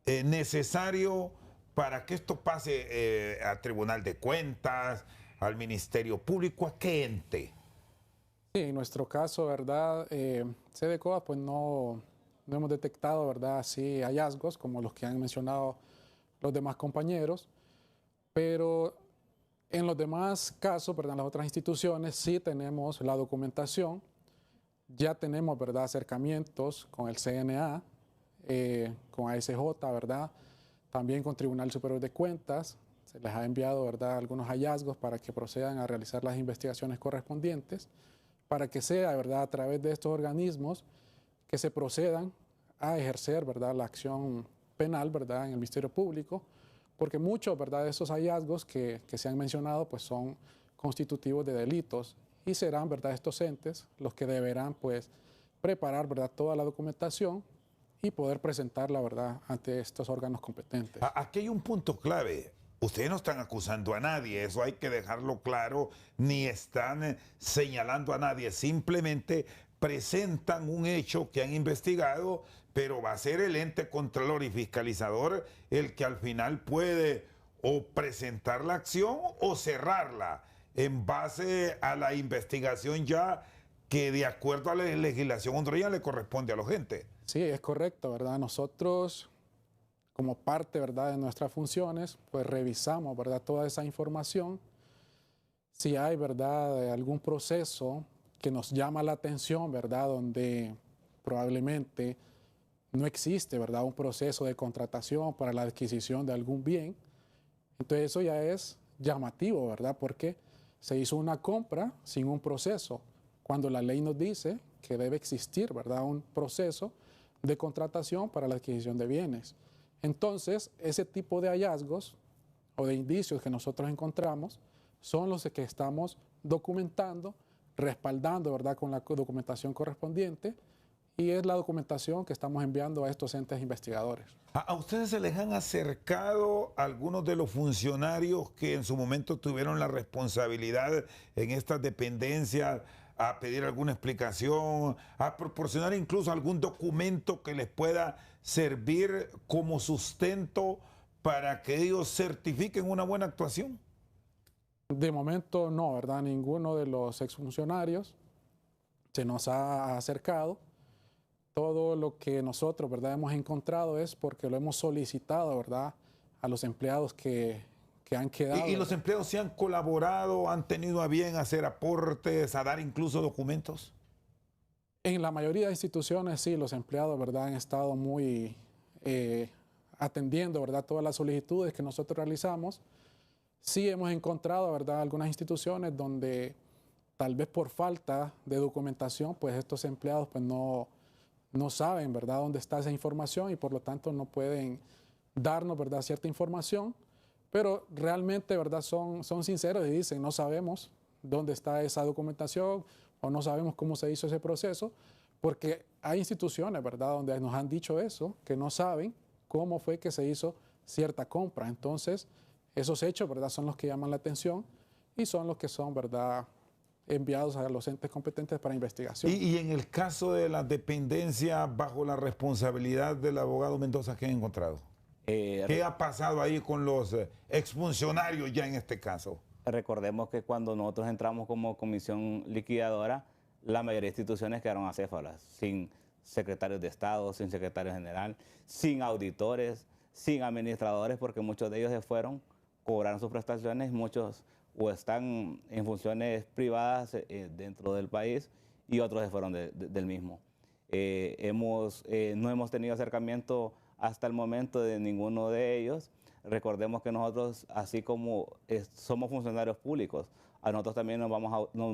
necesario para que esto pase a Tribunal de Cuentas, al Ministerio Público? ¿A qué ente? Sí, en nuestro caso, ¿verdad? SEDECOA, pues no hemos detectado, ¿verdad?, así hallazgos como los que han mencionado los demás compañeros, pero en los demás casos, ¿verdad?, en las otras instituciones sí tenemos la documentación, ya tenemos, ¿verdad?, acercamientos con el CNA, con ASJ, ¿verdad?, también con Tribunal Superior de Cuentas. Se les ha enviado, ¿verdad?, algunos hallazgos para que procedan a realizar las investigaciones correspondientes, para que sea, ¿verdad?, a través de estos organismos que se procedan a ejercer, ¿verdad?, la acción penal, ¿verdad?, en el Ministerio Público, porque muchos, ¿verdad?, de esos hallazgos que se han mencionado pues son constitutivos de delitos y serán, ¿verdad?, estos entes los que deberán, pues, preparar, ¿verdad?, toda la documentación y poder presentarla, ¿verdad?, ante estos órganos competentes. Aquí hay un punto clave. Ustedes no están acusando a nadie, eso hay que dejarlo claro, ni están señalando a nadie, simplemente presentan un hecho que han investigado, pero va a ser el ente contralor y fiscalizador el que al final puede o presentar la acción o cerrarla en base a la investigación ya que de acuerdo a la legislación hondureña le corresponde a los entes. Sí, es correcto, ¿verdad? Nosotros, como parte, ¿verdad?, de nuestras funciones, pues revisamos, ¿verdad?, toda esa información. Si hay, ¿verdad?, algún proceso que nos llama la atención, ¿verdad?, donde probablemente no existe, ¿verdad?, un proceso de contratación para la adquisición de algún bien, entonces eso ya es llamativo, ¿verdad?, porque se hizo una compra sin un proceso, cuando la ley nos dice que debe existir, ¿verdad?, un proceso de contratación para la adquisición de bienes. Entonces, ese tipo de hallazgos o de indicios que nosotros encontramos son los que estamos documentando, respaldando, ¿verdad?, con la documentación correspondiente, y es la documentación que estamos enviando a estos entes investigadores. ¿A ustedes se les han acercado algunos de los funcionarios que en su momento tuvieron la responsabilidad en estas dependencias a pedir alguna explicación, a proporcionar incluso algún documento que les pueda servir como sustento para que ellos certifiquen una buena actuación? De momento no, ¿verdad? Ninguno de los exfuncionarios se nos ha acercado. Todo lo que nosotros, ¿verdad?, hemos encontrado es porque lo hemos solicitado, ¿verdad?, a los empleados que han quedado. ¿Y los empleados se han colaborado, han tenido a bien hacer aportes, a dar incluso documentos? En la mayoría de instituciones, sí, los empleados, ¿verdad?, han estado muy atendiendo, ¿verdad?, todas las solicitudes que nosotros realizamos. Sí hemos encontrado, ¿verdad?, algunas instituciones donde tal vez por falta de documentación, pues estos empleados pues no saben, ¿verdad?, dónde está esa información y por lo tanto no pueden darnos, ¿verdad?, cierta información, pero realmente, ¿verdad?, son sinceros y dicen, no sabemos dónde está esa documentación o no sabemos cómo se hizo ese proceso, porque hay instituciones, ¿verdad?, donde nos han dicho eso, que no saben cómo fue que se hizo cierta compra. Entonces, esos hechos, ¿verdad?, son los que llaman la atención y son los que son, ¿verdad?, enviados a los entes competentes para investigación. Y en el caso de la dependencia bajo la responsabilidad del abogado Mendoza, ¿qué han encontrado? ¿Qué ha pasado ahí con los exfuncionarios ya en este caso? Recordemos que cuando nosotros entramos como comisión liquidadora, la mayoría de instituciones quedaron acéfalas, sin secretarios de Estado, sin secretario general, sin auditores, sin administradores, porque muchos de ellos se fueron, cobraron sus prestaciones, muchos o están en funciones privadas dentro del país y otros se fueron del mismo. No hemos tenido acercamiento hasta el momento de ninguno de ellos. Recordemos que nosotros, así como somos funcionarios públicos, a nosotros también nos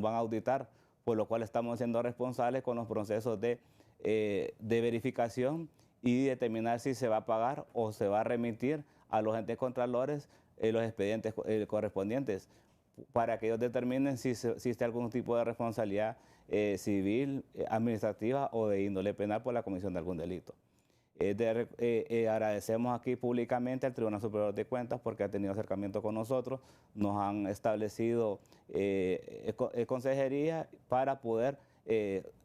van a auditar, por lo cual estamos siendo responsables con los procesos de verificación y determinar si se va a pagar o se va a remitir a los entes contralores los expedientes correspondientes, para que ellos determinen si existe algún tipo de responsabilidad civil, administrativa o de índole penal por la comisión de algún delito. Agradecemos aquí públicamente al Tribunal Superior de Cuentas porque ha tenido acercamiento con nosotros, nos han establecido consejería para poder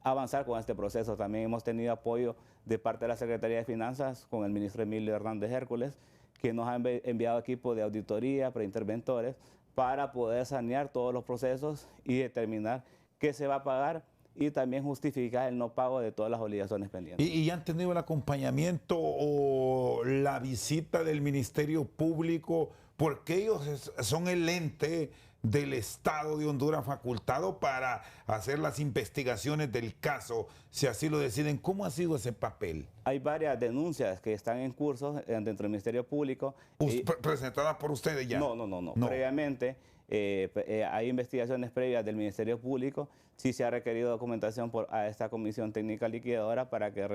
avanzar con este proceso. También hemos tenido apoyo de parte de la Secretaría de Finanzas con el ministro Emilio Hernández Hércules, que nos ha enviado equipo de auditoría, preinterventores, para poder sanear todos los procesos y determinar qué se va a pagar y también justificar el no pago de todas las obligaciones pendientes. ¿Y han tenido el acompañamiento o la visita del Ministerio Público? Porque ellos son el ente del Estado de Honduras facultado para hacer las investigaciones del caso, si así lo deciden. ¿Cómo ha sido ese papel? Hay varias denuncias que están en curso dentro del Ministerio Público. ¿Presentadas por ustedes ya? No. Previamente hay investigaciones previas del Ministerio Público. Sí se ha requerido documentación a esta Comisión Técnica Liquidadora para que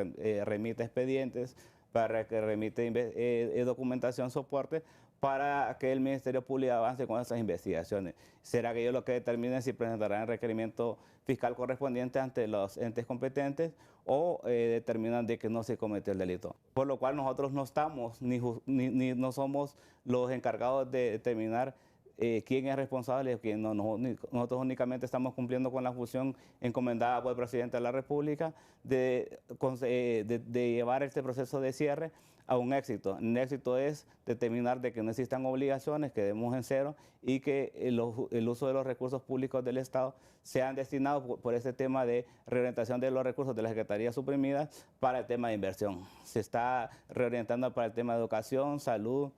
remita expedientes, para que remite documentación, soporte, para que el Ministerio Público avance con esas investigaciones. Será que ellos lo que determinen si presentarán el requerimiento fiscal correspondiente ante los entes competentes o determinan de que no se cometió el delito. Por lo cual nosotros no estamos ni no somos los encargados de determinar quién es responsable o quién no. Nosotros únicamente estamos cumpliendo con la función encomendada por el presidente de la República de llevar este proceso de cierre a un éxito. El éxito es determinar de que no existan obligaciones, que demos en cero y que el uso de los recursos públicos del Estado sean destinados por este tema de reorientación de los recursos de las secretarías suprimidas para el tema de inversión. Se está reorientando para el tema de educación, salud,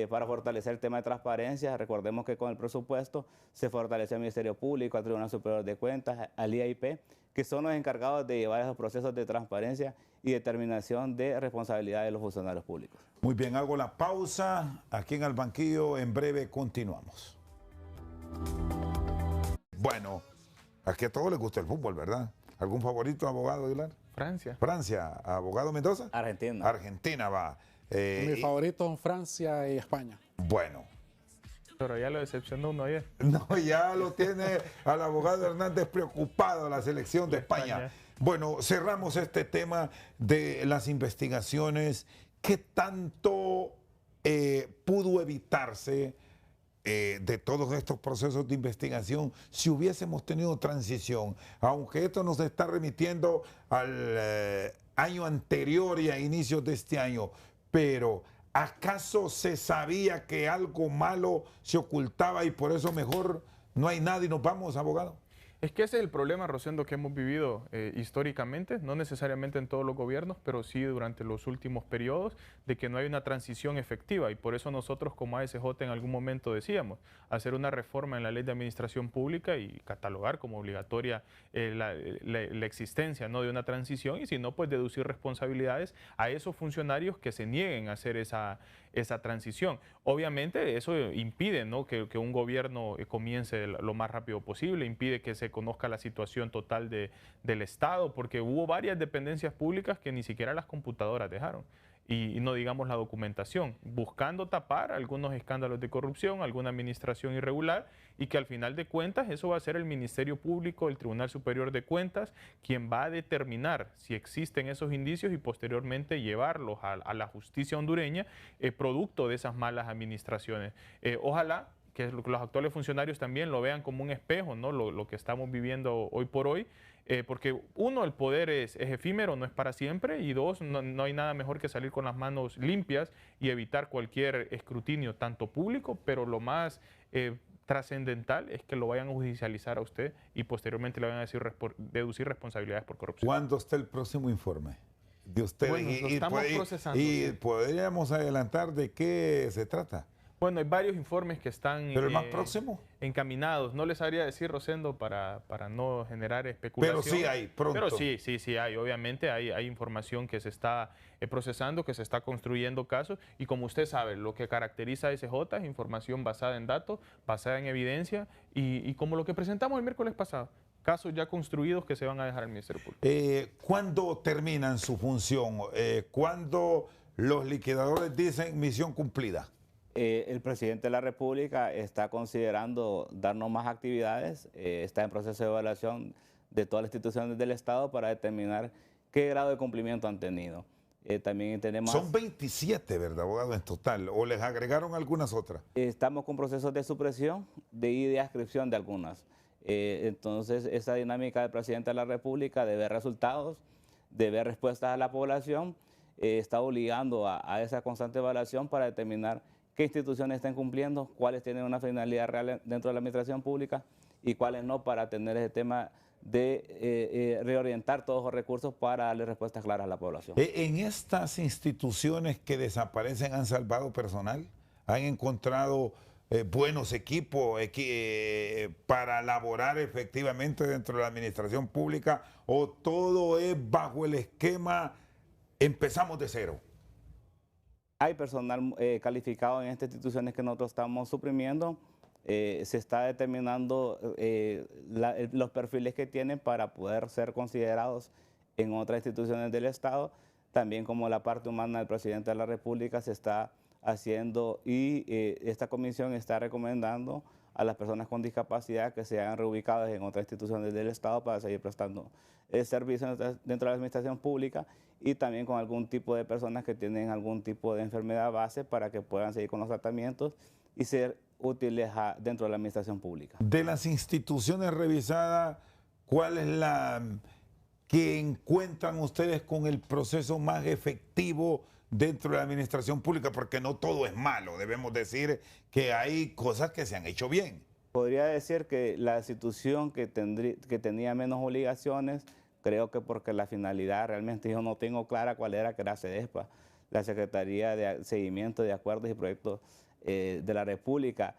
para fortalecer el tema de transparencia. Recordemos que con el presupuesto se fortaleció el Ministerio Público, al Tribunal Superior de Cuentas, al IAIP, que son los encargados de llevar esos procesos de transparencia y determinación de responsabilidad de los funcionarios públicos. Muy bien, hago la pausa aquí en el banquillo. En breve continuamos. Bueno, aquí a todos les gusta el fútbol, ¿verdad? ¿Algún favorito, abogado Aguilar? Francia. Francia. ¿Abogado Mendoza? Argentina. Argentina va. Mis favoritos son Francia y España. Bueno. Pero ya lo decepcionó uno ayer. No, ya lo tiene al abogado Hernández preocupado la selección de España. Bueno, cerramos este tema de las investigaciones. ¿Qué tanto pudo evitarse de todos estos procesos de investigación si hubiésemos tenido transición? Aunque esto nos está remitiendo al año anterior y a inicios de este año, pero ¿acaso se sabía que algo malo se ocultaba y por eso mejor no hay nada y nos vamos, abogado? Es que ese es el problema, Rosendo, que hemos vivido históricamente, no necesariamente en todos los gobiernos, pero sí durante los últimos periodos, de que no hay una transición efectiva. Y por eso nosotros como ASJ en algún momento decíamos, hacer una reforma en la Ley de Administración Pública y catalogar como obligatoria la existencia, ¿no?, de una transición, y si no, pues deducir responsabilidades a esos funcionarios que se nieguen a hacer esa transición. Obviamente eso impide, ¿no?, que un gobierno comience lo más rápido posible, impide que se conozca la situación total del Estado, porque hubo varias dependencias públicas que ni siquiera las computadoras dejaron. Y no digamos la documentación, buscando tapar algunos escándalos de corrupción, alguna administración irregular, y que al final de cuentas eso va a ser el Ministerio Público, el Tribunal Superior de Cuentas, quien va a determinar si existen esos indicios y posteriormente llevarlos a la justicia hondureña, producto de esas malas administraciones. Ojalá que los actuales funcionarios también lo vean como un espejo, ¿no?, lo que estamos viviendo hoy por hoy, porque uno, el poder es efímero, no es para siempre, y dos, no hay nada mejor que salir con las manos limpias y evitar cualquier escrutinio, tanto público, pero lo más trascendental es que lo vayan a judicializar a usted y posteriormente le vayan a deducir responsabilidades por corrupción. ¿Cuándo está el próximo informe de ustedes? Bueno, lo estamos procesando. Y podríamos adelantar de qué se trata. Bueno, hay varios informes que están ¿Pero el más próximo? Encaminados. No les sabría decir, Rosendo, para no generar especulación. Pero sí hay, pronto. Pero sí hay. Obviamente hay información que se está procesando, que se está construyendo casos. Y como usted sabe, lo que caracteriza a SJ es información basada en datos, basada en evidencia y como lo que presentamos el miércoles pasado. Casos ya construidos que se van a dejar al Ministerio Público. ¿Cuándo terminan su función? ¿Cuándo los liquidadores dicen misión cumplida? El presidente de la República está considerando darnos más actividades, está en proceso de evaluación de todas las instituciones del Estado para determinar qué grado de cumplimiento han tenido. También tenemos... Son 27, ¿verdad, abogado, en total? ¿O les agregaron algunas otras? Estamos con procesos de supresión y de adscripción de algunas. Entonces, esa dinámica del presidente de la República de ver resultados, de ver respuestas a la población, está obligando a esa constante evaluación para determinar qué instituciones están cumpliendo, cuáles tienen una finalidad real dentro de la administración pública y cuáles no, para tener ese tema de reorientar todos los recursos para darle respuestas claras a la población. ¿En estas instituciones que desaparecen han salvado personal? ¿Han encontrado buenos equipos para laborar efectivamente dentro de la administración pública? ¿O todo es bajo el esquema empezamos de cero? Hay personal calificado en estas instituciones que nosotros estamos suprimiendo. Se está determinando los perfiles que tienen para poder ser considerados en otras instituciones del Estado. También como la parte humana del presidente de la República se está haciendo, y esta comisión está recomendando a las personas con discapacidad que sean reubicadas en otras instituciones del Estado para seguir prestando servicios dentro de la administración pública, y también con algún tipo de personas que tienen algún tipo de enfermedad base para que puedan seguir con los tratamientos y ser útiles dentro de la administración pública. De las instituciones revisadas, ¿cuál es la que encuentran ustedes con el proceso más efectivo dentro de la administración pública? Porque no todo es malo, debemos decir que hay cosas que se han hecho bien. Podría decir que la institución que tenía menos obligaciones, creo que porque la finalidad realmente yo no tengo clara cuál era, que era CEDESPA, la Secretaría de Seguimiento de Acuerdos y Proyectos de la República,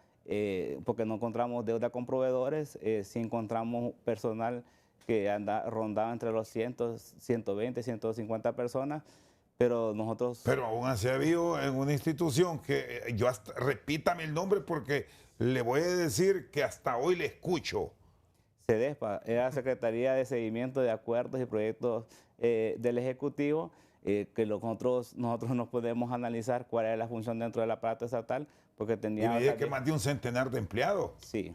porque no encontramos deuda con proveedores, sí encontramos personal que rondaba entre los 100, 120, 150 personas, pero nosotros... Pero aún así ha habido en una institución que, repítame el nombre porque le voy a decir que hasta hoy le escucho. CEDESPA, era Secretaría de Seguimiento de Acuerdos y Proyectos del Ejecutivo, que nosotros no podemos analizar cuál era la función dentro del aparato estatal, porque tenía... Y me dice que más de un centenar de empleados. Sí,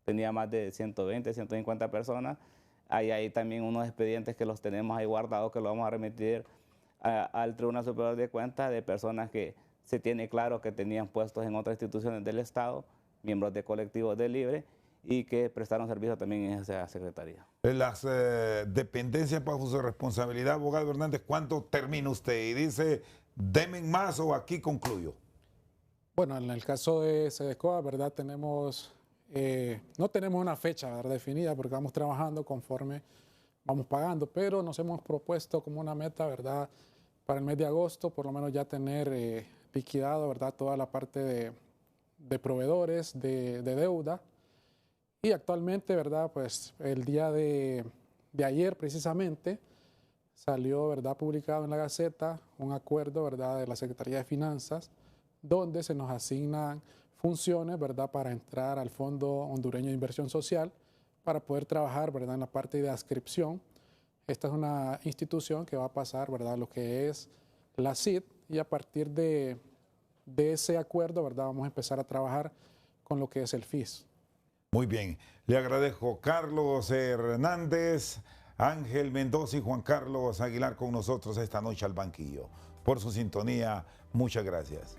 tenía más de 120, 150 personas. Hay también unos expedientes que los tenemos ahí guardados, que los vamos a remitir al Tribunal Superior de Cuentas, de personas que se tiene claro que tenían puestos en otras instituciones del Estado, miembros de colectivos de libre, y que prestaron servicio también en esa secretaría. Las dependencias bajo su responsabilidad, abogado Hernández, ¿cuánto termina usted? Y dice, ¿deme más o aquí concluyo? Bueno, en el caso de SEDESCOA, ¿verdad? No tenemos una fecha, ¿verdad?, definida, porque vamos trabajando conforme vamos pagando, pero nos hemos propuesto como una meta, ¿verdad?, para el mes de agosto, por lo menos ya tener liquidado, ¿verdad?, toda la parte de proveedores, de deuda. Y actualmente, ¿verdad?, pues el día de ayer precisamente salió, ¿verdad?, publicado en la Gaceta un acuerdo, ¿verdad?, de la Secretaría de Finanzas, donde se nos asignan funciones, ¿verdad?, para entrar al Fondo Hondureño de Inversión Social, para poder trabajar, ¿verdad?, en la parte de adscripción. Esta es una institución que va a pasar, ¿verdad?, lo que es la CID, y a partir de ese acuerdo, ¿verdad?, vamos a empezar a trabajar con lo que es el FIS. Muy bien, le agradezco Carlos Hernández, Ángel Mendoza y Juan Carlos Aguilar con nosotros esta noche al banquillo. Por su sintonía, muchas gracias.